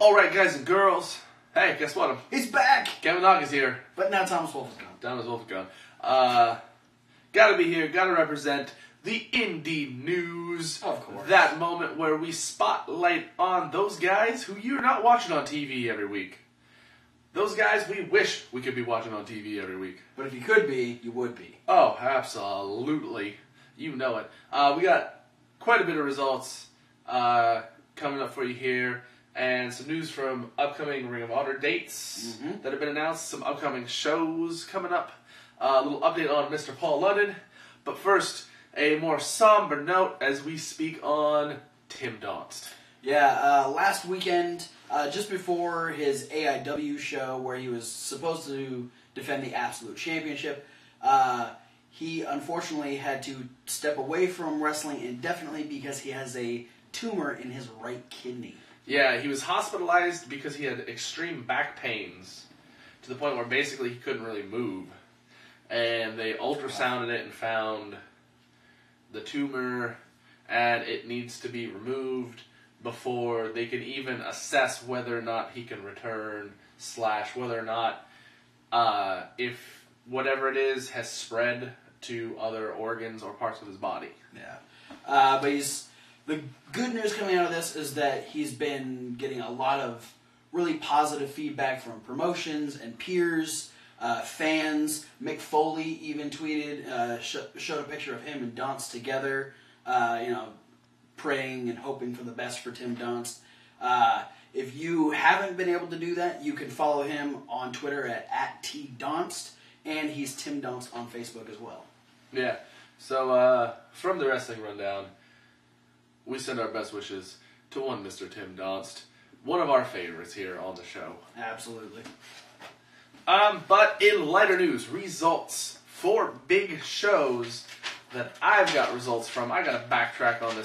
Alright, guys and girls. Hey, guess what? He's back! Kevin Hogg is here. But now Thomas Wolf is gone. Thomas Wolf is gone. Gotta be here, gotta represent the Indy news. Of course. That moment where we spotlight on those guys who you're not watching on TV every week. Those guys we wish we could be watching on TV every week. But if you could be, you would be. Oh, absolutely. You know it. We got quite a bit of results coming up for you here. And some news from upcoming Ring of Honor dates that have been announced. Some upcoming shows coming up. A little update on Mr. Paul London. But first, a more somber note as we speak on Tim Donst. Yeah, last weekend, just before his AIW show where he was supposed to defend the Absolute Championship, he unfortunately had to step away from wrestling indefinitely because he has a tumor in his right kidney. Yeah, he was hospitalized because he had extreme back pains to the point where basically he couldn't really move. And they ultrasounded it and found the tumor, and it needs to be removed before they can even assess whether or not he can return, / whether or not if whatever it is has spread to other organs or parts of his body. Yeah. But the good news coming out of this is that he's been getting a lot of really positive feedback from promotions and peers, fans. Mick Foley even tweeted, showed a picture of him and Donst together, praying and hoping for the best for Tim Donst. If you haven't been able to do that, you can follow him on Twitter at @TDonst, and he's Tim Donst on Facebook as well. Yeah. So, from the Wrestling Rundown, we send our best wishes to one Mr. Tim Donst, one of our favorites here on the show. Absolutely. But in lighter news, results for big shows that I've got results from. I got to backtrack on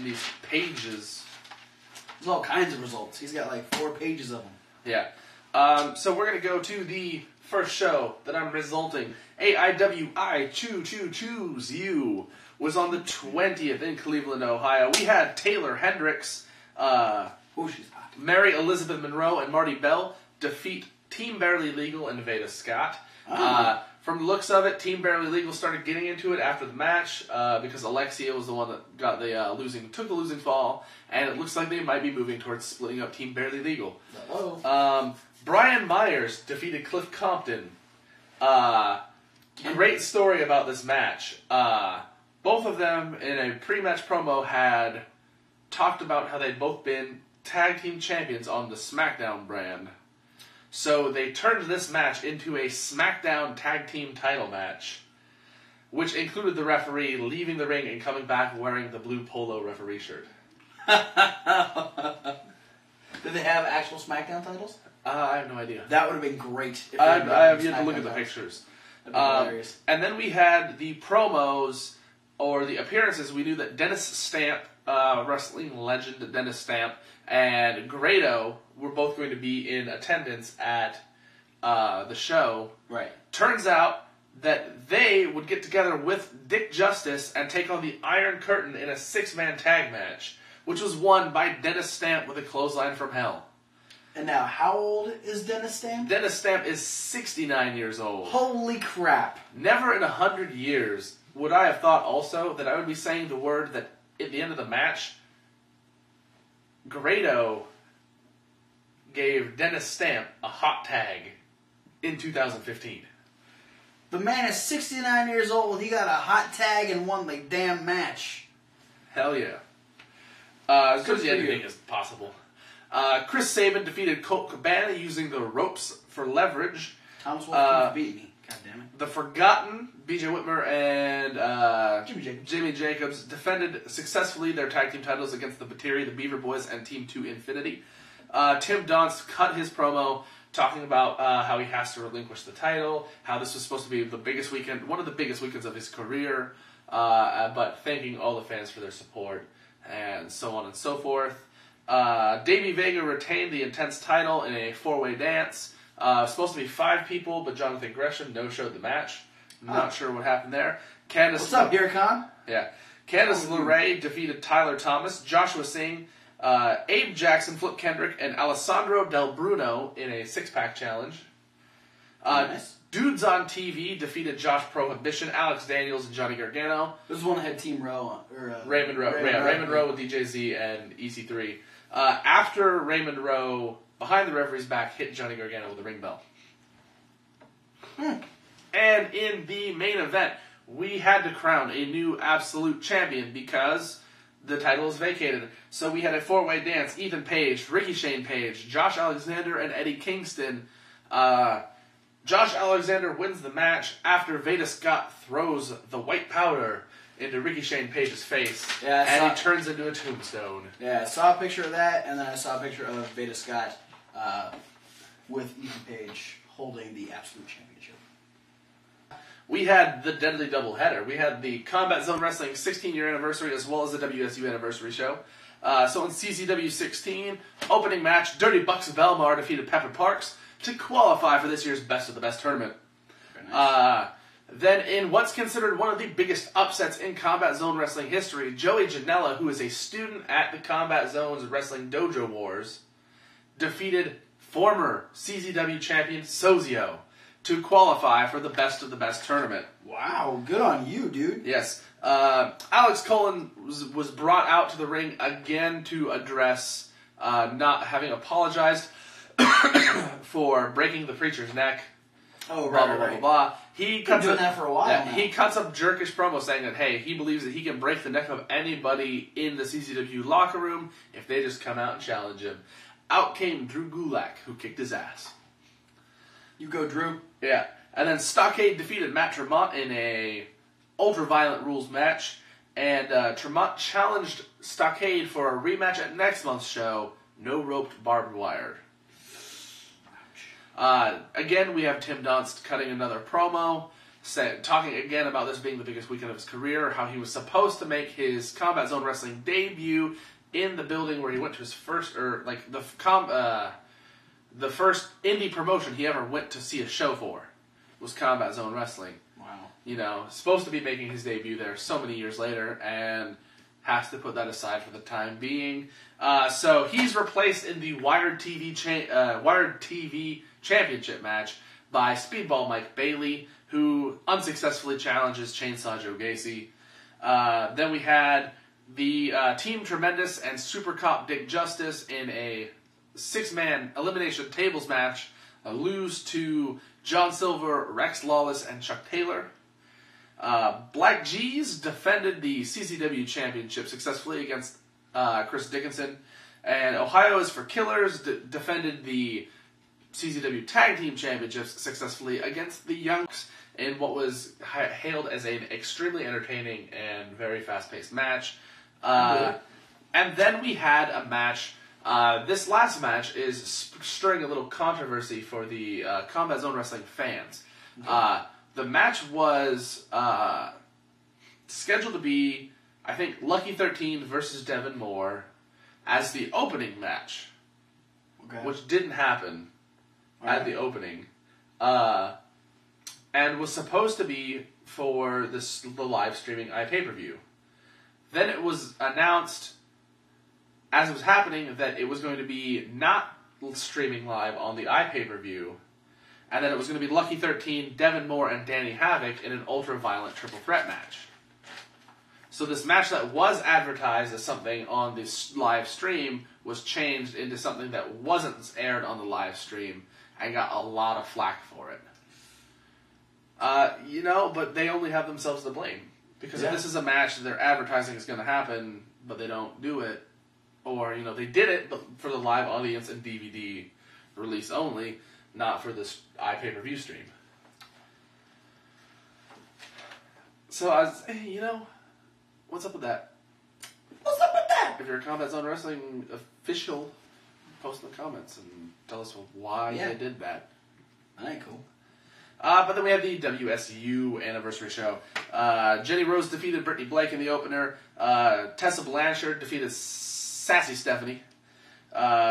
these pages. There's all kinds of results. He's got like 4 pages of them. Yeah. So we're going to go to the first show that I'm resulting. AIWI Choose You was on the 20th in Cleveland, Ohio. We had Taylor Hendricks, She's hot. Mary Elizabeth Monroe, and Marty Bell defeat Team Barely Legal and Veda Scott. From the looks of it, Team Barely Legal started getting into it after the match because Alexia was the one that got took the losing fall, and it looks like they might be moving towards splitting up Team Barely Legal. Brian Myers defeated Cliff Compton. Great story about this match. Both of them, in a pre-match promo, had talked about how they'd both been tag team champions on the SmackDown brand. So they turned this match into a SmackDown tag team title match, which included the referee leaving the ring and coming back wearing the blue polo referee shirt. Did they have actual SmackDown titles? I have no idea. That would have been great. If I have yet to look at the pictures. That'd be hilarious. And then we had the promos, or the appearances. We knew that Dennis Stamp, wrestling legend Dennis Stamp, and Grado were both going to be in attendance at the show. Right. Turns out that they would get together with Dick Justice and take on the Iron Curtain in a 6-man tag match, which was won by Dennis Stamp with a clothesline from hell. And now, how old is Dennis Stamp? Dennis Stamp is 69 years old. Holy crap. Never in 100 years would I have thought also that I would be saying the word that at the end of the match, Grado gave Dennis Stamp a hot tag in 2015. The man is 69 years old. He got a hot tag and won the damn match. Hell yeah. As good as anything is possible. Chris Sabin defeated Colt Cabana using the ropes for leverage. Thomas Wolf beat me. God damn it. The Forgotten, BJ Whitmer and Jimmy Jacobs defended successfully their tag team titles against the Bateri, the Beaver Boys, and Team 2 Infinity. Tim Donst cut his promo talking about how he has to relinquish the title, how this was supposed to be the biggest weekend, one of the biggest weekends of his career, but thanking all the fans for their support, and so on and so forth. Davey Vega retained the Intense title in a 4-way dance. Supposed to be 5 people, but Jonathan Gresham no-showed the match. Not sure what happened there. What's up, Dear Khan? Yeah. Candice LeRae defeated Tyler Thomas. Joshua Singh Abe Jackson, Flip Kendrick, and Alessandro Del Bruno in a six-pack challenge. Nice. Dudes on TV defeated Josh Prohibition, Alex Daniels, and Johnny Gargano. This is one that had Team Rowe or Raymond Rowe. Raymond Rowe with DJZ and EC3. After Raymond Rowe, behind the referee's back, hit Johnny Gargano with a ring bell. And in the main event, we had to crown a new absolute champion because the title is vacated. So we had a four-way dance. Ethan Page, Ricky Shane Page, Josh Alexander, and Eddie Kingston. Josh Alexander wins the match after Veda Scott throws the white powder into Ricky Shane Page's face, and he turns into a tombstone. Yeah, I saw a picture of that, and then I saw a picture of Veda Scott with Ethan Page holding the Absolute Championship. We had the Deadly Doubleheader. We had the Combat Zone Wrestling 16-year anniversary as well as the WSU anniversary show. So in CZW 16, opening match, Dirty Bucks of Belmar defeated Pepper Parks to qualify for this year's Best of the Best tournament. Nice. Then in what's considered one of the biggest upsets in Combat Zone Wrestling history, Joey Janela, who is a student at the Combat Zone's Wrestling Dojo Wars, defeated former CZW champion Sozio to qualify for the Best of the Best tournament. Wow, good on you, dude. Yes. Alex Cullen was brought out to the ring again to address not having apologized for breaking the preacher's neck. Oh, blah, blah, blah, blah, blah. He cuts doing that for a while now. He cuts up jerkish promo saying that, hey, he believes that he can break the neck of anybody in the CZW locker room if they just come out and challenge him. Out came Drew Gulak, who kicked his ass. You go, Drew. Yeah. And then Stockade defeated Matt Tremont in a ultra-violent rules match. And Tremont challenged Stockade for a rematch at next month's show, No Roped Barbed Wire. Again, we have Tim Donst cutting another promo, talking again about this being the biggest weekend of his career, how he was supposed to make his Combat Zone Wrestling debut in the building where he went to his first, the first indie promotion he ever went to see a show for was Combat Zone Wrestling. Wow. You know, supposed to be making his debut there so many years later, and has to put that aside for the time being. So he's replaced in the Wired TV Championship match by Speedball Mike Bailey, who unsuccessfully challenges Chainsaw Joe Gacy. Then we had the Team Tremendous and Super Cop Dick Justice in a six-man elimination tables match lose to John Silver, Rex Lawless, and Chuck Taylor. Black G's defended the CZW Championship successfully against Chris Dickinson. And Ohio is for Killers defended the CZW Tag Team Championships successfully against the Youngs in what was hailed as an extremely entertaining and very fast-paced match. And then we had a match. This last match is stirring a little controversy for the Combat Zone Wrestling fans. The match was scheduled to be, I think, Lucky 13 versus Devin Moore as the opening match, which didn't happen at the opening, and was supposed to be for the live streaming iPay-per-view. Then it was announced, as it was happening, that it was going to be not streaming live on the iPay-per-view, and then it was going to be Lucky 13, Devin Moore, and Danny Havoc in an ultra-violent triple threat match. So this match that was advertised as something on this live stream was changed into something that wasn't aired on the live stream and got a lot of flack for it. But they only have themselves to blame. Because if this is a match that they're advertising is going to happen, but they don't do it, or, they did it but for the live audience and DVD release only, not for this iPay-per-view stream. So I was, hey, what's up with that? What's up with that? If you're a Combat Zone Wrestling official, post in the comments and tell us why they did that. That ain't cool. But then we had the WSU anniversary show. Jenny Rose defeated Brittany Blake in the opener. Tessa Blanchard defeated Sassy Stephanie.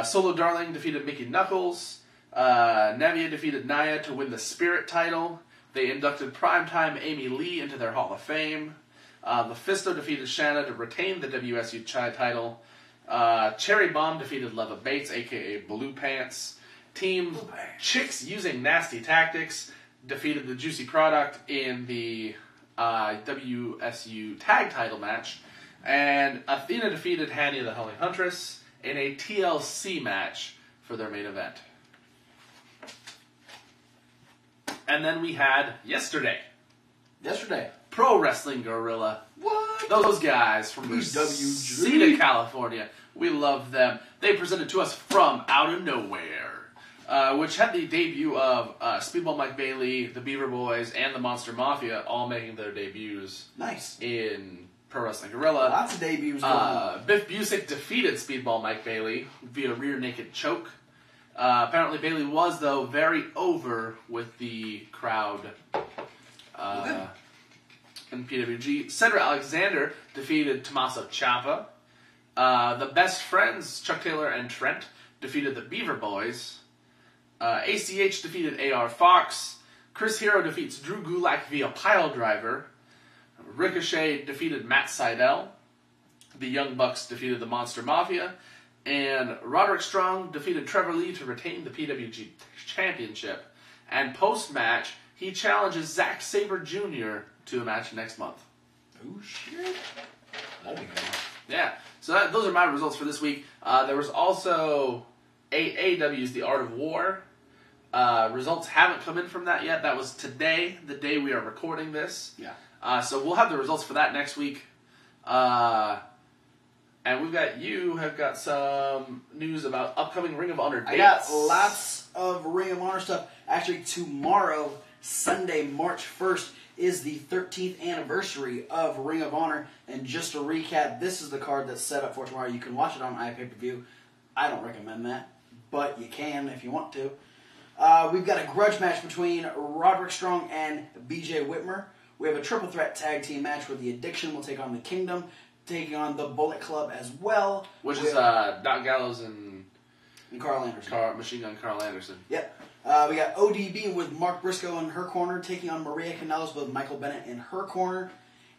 Solo Darling defeated Mickey Knuckles. Nevia defeated Naya to win the Spirit title. They inducted Primetime Amy Lee into their Hall of Fame. Mephisto defeated Shanna to retain the WSU title. Cherry Bomb defeated Leva Bates, a.k.a. Blue Pants. Team Chicks Using Nasty Tactics defeated the Juicy Product in the WSU Tag Title match. And Athena defeated Hania the Howling Huntress in a TLC match for their main event. And then we had yesterday. Pro Wrestling Guerrilla. What? Those guys from Reseda, California. We love them. They presented to us from out of nowhere, which had the debut of Speedball Mike Bailey, the Beaver Boys, and the Monster Mafia all making their debuts. Nice. In Pro Wrestling Guerrilla. Lots of debuts going on. Biff Busick defeated Speedball Mike Bailey via rear naked choke. Apparently Bailey was, though, very over with the crowd in PWG. Cedric Alexander defeated Tommaso Ciampa. The Best Friends, Chuck Taylor and Trent, defeated the Beaver Boys. ACH defeated AR Fox. Chris Hero defeats Drew Gulak via pile driver. Ricochet defeated Matt Sydal. The Young Bucks defeated the Monster Mafia. And Roderick Strong defeated Trevor Lee to retain the PWG Championship. And post-match, he challenges Zack Sabre Jr. to a match next month. Oh, shit. That'd be good. Yeah. So those are my results for this week. There was also AAW's The Art of War. Results haven't come in from that yet. That was today, the day we are recording this. Yeah. So we'll have the results for that next week. And you have got some news about upcoming Ring of Honor dates. I got lots of Ring of Honor stuff. Actually, tomorrow, Sunday, March 1st, is the 13th anniversary of Ring of Honor. And just to recap, this is the card that's set up for tomorrow. You can watch it on iPay-per-view. I don't recommend that, but you can if you want to. We've got a grudge match between Roderick Strong and BJ Whitmer. We have a triple threat tag team match where the Addiction will take on the Kingdom, taking on the Bullet Club as well. Which is Doc Gallows and Carl Anderson. Machine Gun Carl Anderson. Yep. We got ODB with Mark Briscoe in her corner, taking on Maria Kanellis with Michael Bennett in her corner.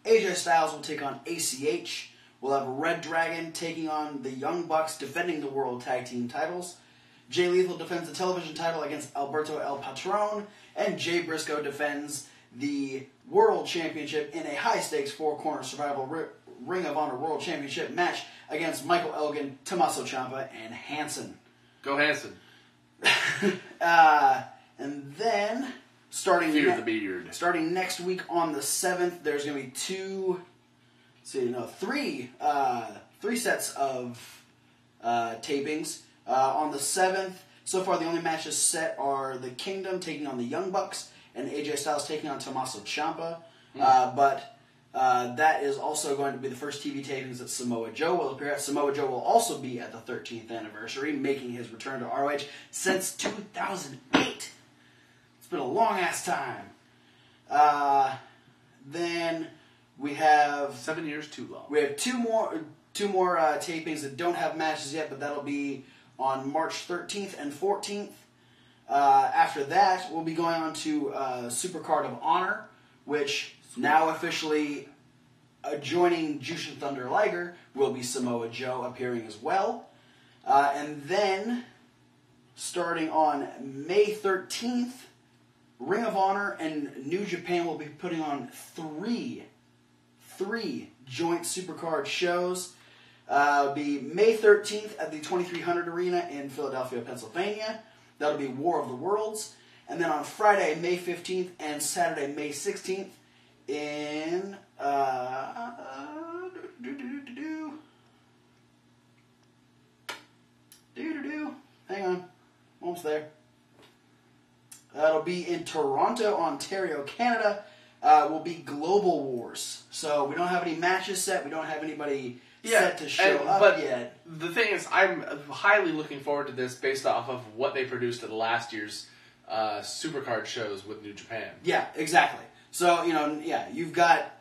AJ Styles will take on ACH. We'll have Red Dragon taking on the Young Bucks, defending the World Tag Team titles. Jay Lethal defends the television title against Alberto El Patron. And Jay Briscoe defends the World Championship in a high-stakes four-corner survival Ring of Honor World Championship match against Michael Elgin, Tommaso Ciampa, and Hanson. Go Hanson. And then, starting next week on the 7th, there's going to be three sets of tapings. On the 7th, so far the only matches set are the Kingdom taking on the Young Bucks and AJ Styles taking on Tommaso Ciampa. But that is also going to be the first TV tapings that Samoa Joe will appear at. Samoa Joe will also be at the 13th anniversary, making his return to ROH since 2008. It's been a long-ass time. Then we have... 7 years too long. We have two more tapings that don't have matches yet, but that'll be on March 13th and 14th. After that, we'll be going on to Supercard of Honor, which now officially joining Jushin Thunder Liger will be Samoa Joe appearing as well. And then, starting on May 13th, Ring of Honor and New Japan will be putting on three joint Supercard shows. It'll be May 13th at the 2300 Arena in Philadelphia, Pennsylvania. That'll be War of the Worlds. And then on Friday, May 15th and Saturday, May 16th in... Hang on. Almost there. That'll be in Toronto, Ontario, Canada. Will be Global Wars. So we don't have any matches set. We don't have anybody set to show up yet. The thing is, I'm highly looking forward to this based off of what they produced at last year's Supercard shows with New Japan. Yeah, exactly. So, you've got...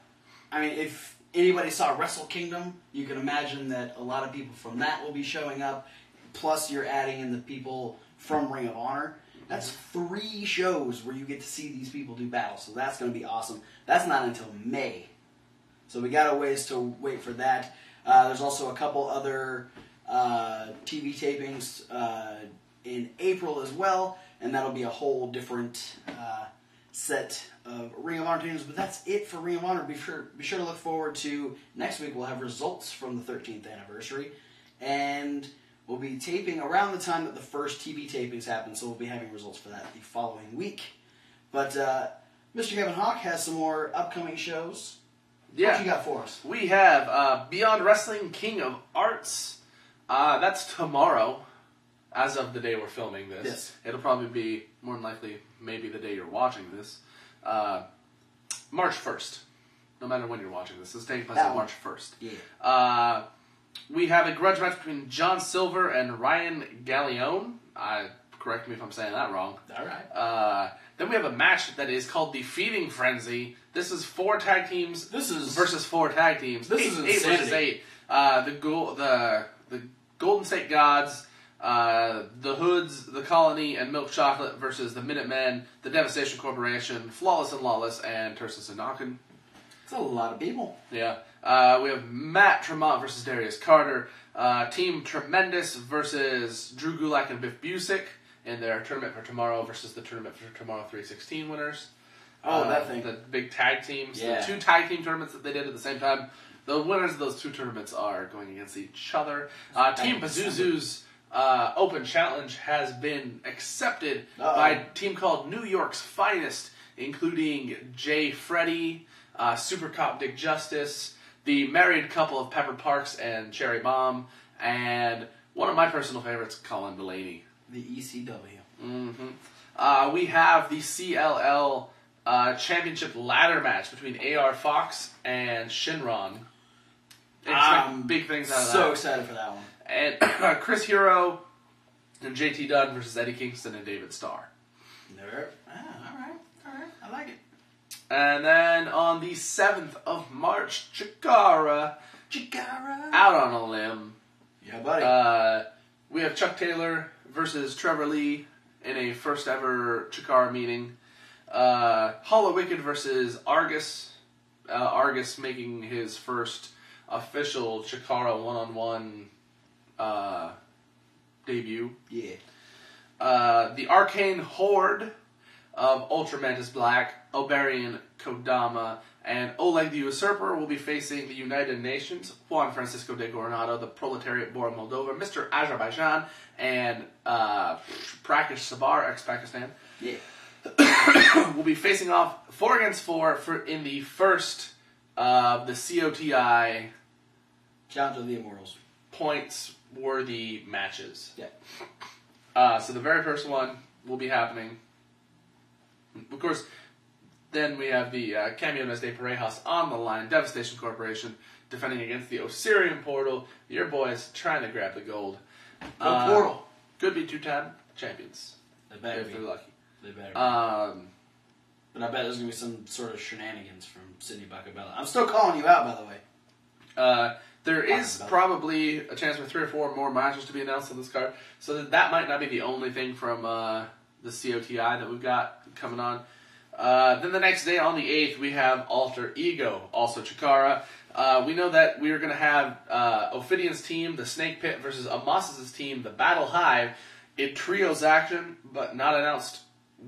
I mean, if anybody saw Wrestle Kingdom, you can imagine that a lot of people from that will be showing up. Plus, you're adding in the people from Ring of Honor. That's 3 shows where you get to see these people do battle. So that's going to be awesome. That's not until May. So we got a ways to wait for that. There's also a couple other TV tapings in April as well, and that'll be a whole different set of Ring of Honor teams. But that's it for Ring of Honor. Be sure to look forward to next week. We'll have results from the 13th anniversary, and we'll be taping around the time that the first TV tapings happen, so we'll be having results for that the following week. But Mr. Kevin Hawk has some more upcoming shows. Yeah. What you got for us? We have Beyond Wrestling King of Arts. That's tomorrow, as of the day we're filming this. Yes. It'll probably be, more than likely, maybe the day you're watching this. March 1st. No matter when you're watching this. This is taking place on March 1st. Yeah. We have a grudge match between John Silver and Ryan Gallione. Correct me if I'm saying that wrong. All right. Then we have a match that is called the Feeding Frenzy. This is 4 tag teams versus 4 tag teams. This is eight versus 8. The Golden State Gods, the Hoods, the Colony, and Milk Chocolate versus the Minutemen, the Devastation Corporation, Flawless and Lawless, and Tursus and Nakin. It's a lot of people. Yeah. We have Matt Tremont versus Darius Carter. Team Tremendous versus Drew Gulak and Biff Busick in their Tournament for Tomorrow versus the Tournament for Tomorrow 316 winners. Oh, that thing. The big tag teams. Yeah. The 2 tag team tournaments that they did at the same time. The winners of those 2 tournaments are going against each other. Team Pazuzu's Open Challenge has been accepted by a team called New York's Finest, including Jay Freddy, Super Cop Dick Justice, the married couple of Pepper Parks and Cherry Bomb, and one of my personal favorites, Colin Delaney. The ECW. Mm-hmm. We have the CLL Championship ladder match between AR Fox and Shinron. Expect big things out of that. So excited for that one. And Chris Hero and JT Dunn versus Eddie Kingston and David Starr. All right. I like it. And then on the 7th of March, Chikara. Out on a limb. Yeah, buddy. We have Chuck Taylor versus Trevor Lee in a first ever Chikara meeting. Hollow Wicked versus Argus. Argus making his first official Chikara one-on-one debut. Yeah. The Arcane Horde of Ultramantis Black, Oberian Kodama, and Oleg the Usurper will be facing the United Nations, Juan Francisco de Coronado, the Proletariat Bora Moldova, Mr. Azerbaijan, and Prakash Sabar, ex-Pakistan. Yeah. Will be facing off 4 against 4 in the first of the COTI Challenge of the Immortals. points-worthy matches. Yeah. So the very first one will be happening. Of course, then we have the Camiones de Parejas on the line. Devastation Corporation defending against the Osirian Portal. Your boys trying to grab the gold. Portal. Could be 2-time champions. They better if be. they're lucky. They better be. But I bet there's going to be some sort of shenanigans from Sidney Bacabella. I'm still calling you out, by the way. There is probably a chance for 3 or 4 more matches to be announced on this card. So that might not be the only thing from the COTI that we've got coming on. Then the next day, on the 8th, we have Alter Ego, also Chikara. We know that we are going to have Ophidion's team, the Snake Pit, versus Amos' team, the Battle Hive, in trios action, but not announced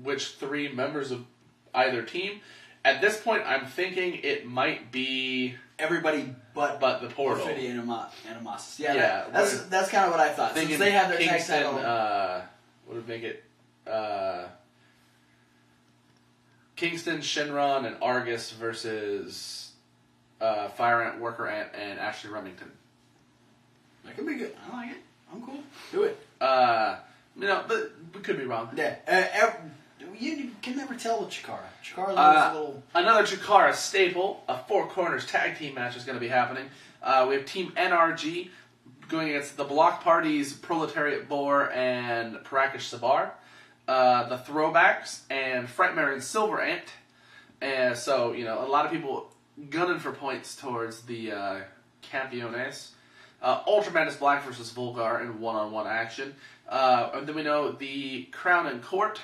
which 3 members of either team. At this point, I'm thinking it might be everybody but the Portal. Ophidian and Amos. Yeah, that's kind of what I thought. Since they have their Kingston, tag title. What would make it? Kingston, Shinron, and Argus versus Fire Ant, Worker Ant, and Ashley Remington. That could be good. I like it. I'm cool. Do it. But we could be wrong. Yeah. You can never tell with Chikara. Chikara's a little... Another Chikara staple, a 4 corners tag team match is going to be happening. We have Team NRG going against the Block Parties, Proletariat Boar, and Prakash Sabar. The Throwbacks, and Frightmare and Silver Ant. So, a lot of people gunning for points towards the Campeones. Ultramantis Black versus Volgar in one-on-one action. And then we know the Crown and Court,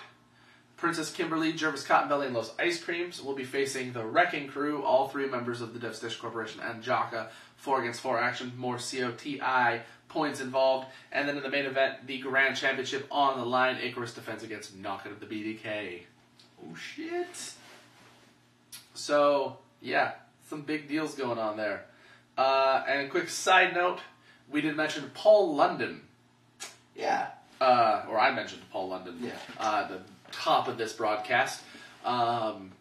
Princess Kimberly, Jervis Cottonbelly, and Los Ice Creams will be facing the Wrecking Crew, all 3 members of the Devastation Corporation, and Jaka, 4-against-4 action, more COTI points involved. And then in the main event, the Grand Championship on the line. Icarus defends against Knockout of the BDK. Oh, shit. So, yeah, some big deals going on there. And a quick side note, we did mention Paul London. Yeah. Or I mentioned Paul London. Yeah. The top of this broadcast. Broadcast,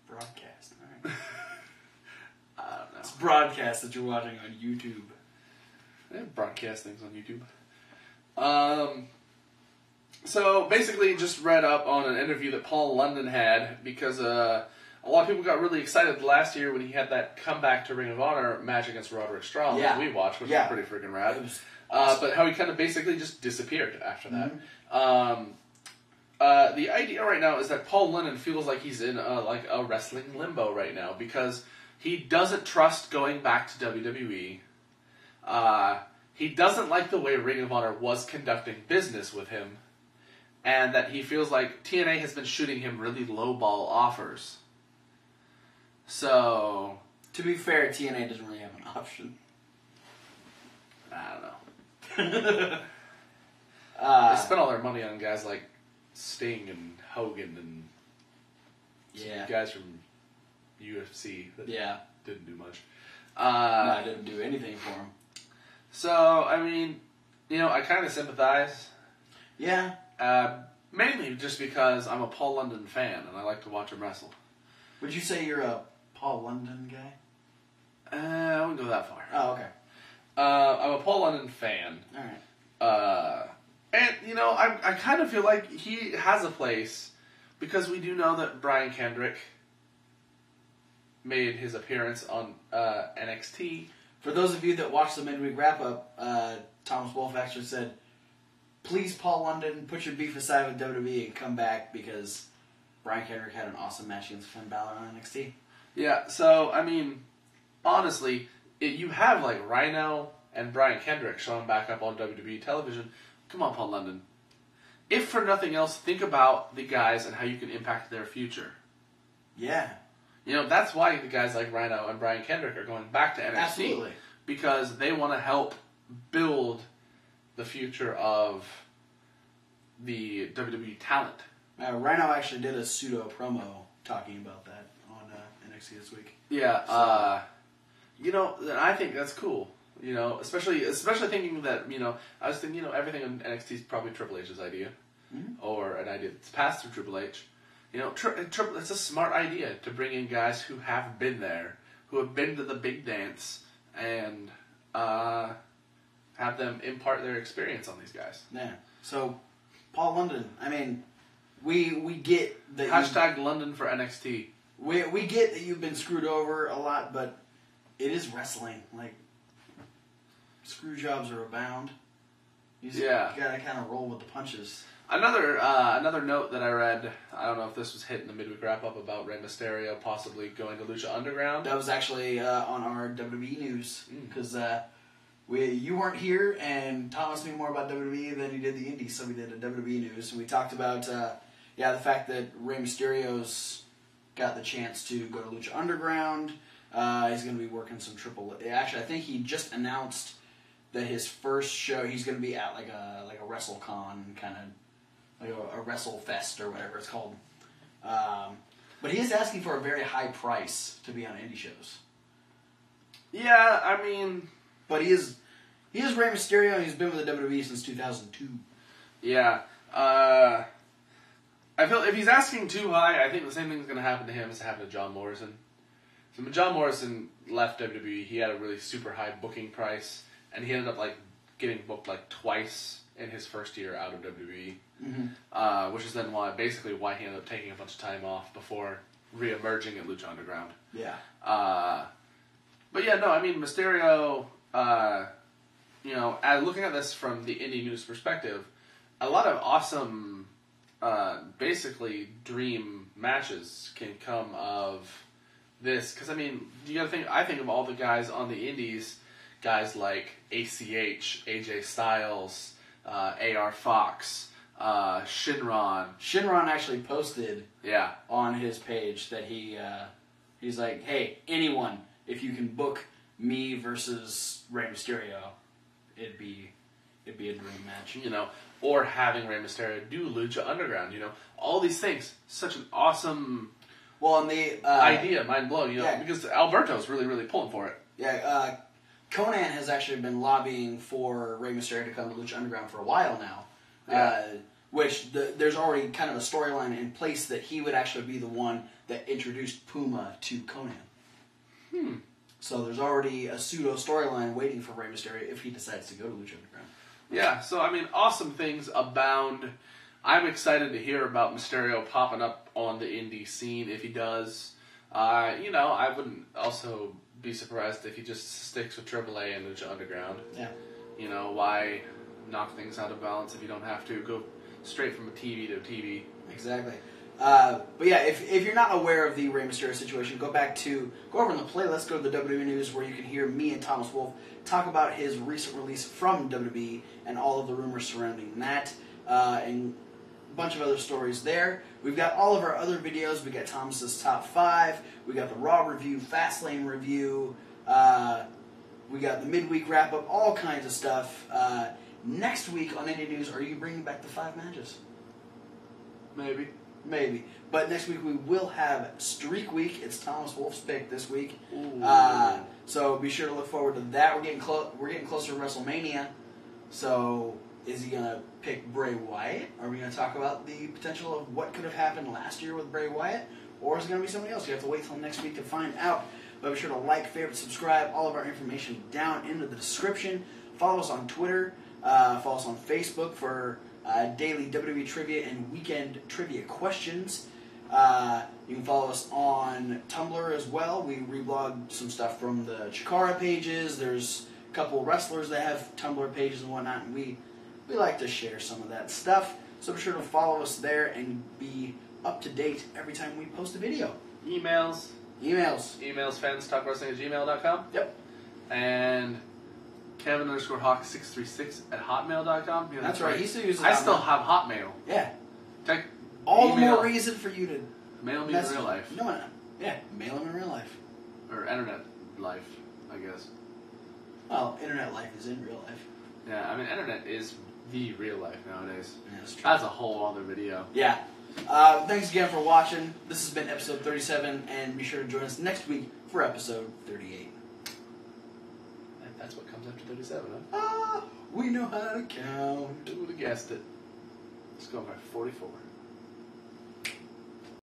alright. I don't know. It's broadcast that you're watching on YouTube. They broadcast things on YouTube. So basically just read up on an interview that Paul London had because a lot of people got really excited last year when he had that comeback to Ring of Honor match against Roderick Strong that we watched, which was pretty freaking rad. It was awesome. But how he kind of basically just disappeared after that. The idea right now is that Paul London feels like he's in a wrestling limbo right now because he doesn't trust going back to WWE. He doesn't like the way Ring of Honor was conducting business with him, and that he feels like TNA has been shooting him really low-ball offers. So, to be fair, TNA doesn't really have an option. I don't know. They spent all their money on guys like Sting and Hogan and guys from UFC that didn't do much. No, didn't do anything for him. So, I mean, I kind of sympathize. Yeah. Mainly just because I'm a Paul London fan and I like to watch him wrestle. Would you say you're a Paul London guy? I wouldn't go that far. Oh, okay. I'm a Paul London fan. Alright. And, I kind of feel like he has a place because we do know that Brian Kendrick made his appearance on NXT. For those of you that watched the midweek wrap-up, Thomas Wolfe actually said, please, Paul London, put your beef aside with WWE and come back because Brian Kendrick had an awesome match against Finn Balor on NXT. Yeah, so, I mean, honestly, you have, like, Rhino and Brian Kendrick showing back up on WWE television. Come on, Paul London. If for nothing else, think about the guys and how you can impact their future. Yeah. That's why the guys like Rhino and Brian Kendrick are going back to NXT. Absolutely. Because they want to help build the future of the WWE talent. Rhino actually did a pseudo promo talking about that on NXT this week. Yeah, I think that's cool. Especially thinking that, I was thinking, everything on NXT is probably Triple H's idea. Mm-hmm. Or an idea that's passed through Triple H. It's a smart idea to bring in guys who have been there, who have been to the big dance, and have them impart their experience on these guys. Yeah. So, Paul London, I mean, we get that Hashtag London for NXT. We get that you've been screwed over a lot, but it is wrestling. Like, screw jobs are abound. You just gotta kind of roll with the punches. Another note that I read, I don't know if this was hit in the midweek wrap-up about Rey Mysterio possibly going to Lucha Underground. That was actually on our WWE news, because you weren't here, and Thomas knew more about WWE than he did the Indy, so we did a WWE news, and we talked about, the fact that Rey Mysterio's got the chance to go to Lucha Underground. He's going to be working some Actually, I think he just announced that his first show, he's going to be at like a WrestleCon kind of, like a Wrestle Fest or whatever it's called. But he is asking for a very high price to be on indie shows. Yeah, I mean, but he is Rey Mysterio, and he's been with the WWE since 2002. Yeah, I feel if he's asking too high, I think the same thing's going to happen to him as happened to John Morrison. So when John Morrison left WWE, he had a really super high booking price, and he ended up getting booked twice in his first year out of WWE, which is then why he ended up taking a bunch of time off before re-emerging at Lucha Underground. Yeah. But yeah, no, I mean, Mysterio, looking at this from the indie news perspective, a lot of awesome, basically dream matches can come of this. Because, I mean, I think of all the guys on the indies, guys like ACH, AJ Styles, AR Fox, Shinron. Shinron actually posted on his page that he's like, hey, anyone, if you can book me versus Rey Mysterio, it'd be a dream match. You know, or having Rey Mysterio do Lucha Underground. You know, all these things. Such an awesome and the idea, mind blowing. You know, because Alberto's really, really pulling for it. Yeah, Conan has actually been lobbying for Rey Mysterio to come to Lucha Underground for a while now. Yeah. Which there's already kind of a storyline in place that he would actually be the one that introduced Puma to Conan. So there's already a pseudo storyline waiting for Rey Mysterio if he decides to go to Lucha Underground. Yeah, so I mean, awesome things abound. I'm excited to hear about Mysterio popping up on the indie scene if he does. You know, I wouldn't also be surprised if he just sticks with AAA and Lucha Underground. Yeah. You know, why knock things out of balance if you don't have to? Go straight from a TV to a TV. Exactly. But yeah, if you're not aware of the Rey Mysterio situation, go over in the playlist, go to the WWE News, where you can hear me and Thomas Wolf talk about his recent release from WWE and all of the rumors surrounding that, and a bunch of other stories there. We've got all of our other videos. We got Thomas's top 5. We got the Raw review, Fastlane review. We got the midweek wrap up, all kinds of stuff. Next week on Indy News, are you bringing back the 5 matches? Maybe. But next week we will have Streak Week. It's Thomas Wolf's pick this week. So be sure to look forward to that. We're getting closer to WrestleMania. So is he going to pick Bray Wyatt? Are we going to talk about the potential of what could have happened last year with Bray Wyatt? Or is it going to be somebody else? You have to wait till next week to find out. But be sure to like, favorite, subscribe. All of our information down into the description. Follow us on Twitter. Follow us on Facebook for daily WWE trivia and weekend trivia questions. You can follow us on Tumblr as well. We reblog some stuff from the Chikara pages. There's a couple wrestlers that have Tumblr pages and whatnot, and we like to share some of that stuff. So be sure to follow us there and be up to date every time we post a video. Emails, fanstalkwrestling@gmail.com. Yep. And Kevin_Hawk636 at hotmail.com. Yeah, that's right. He still uses I still have Hotmail. Yeah. All the more reason for you to mail me in real life. No. Yeah, mail him in real life. Or internet life, I guess. Well, internet life is in real life. Yeah, I mean, internet is the real life nowadays. Yeah, that's true. That's a whole other video. Yeah. Thanks again for watching. This has been episode 37, and be sure to join us next week for episode 38. That's what comes after 37, huh? We know how to count. Who would have guessed it? Let's go by 44.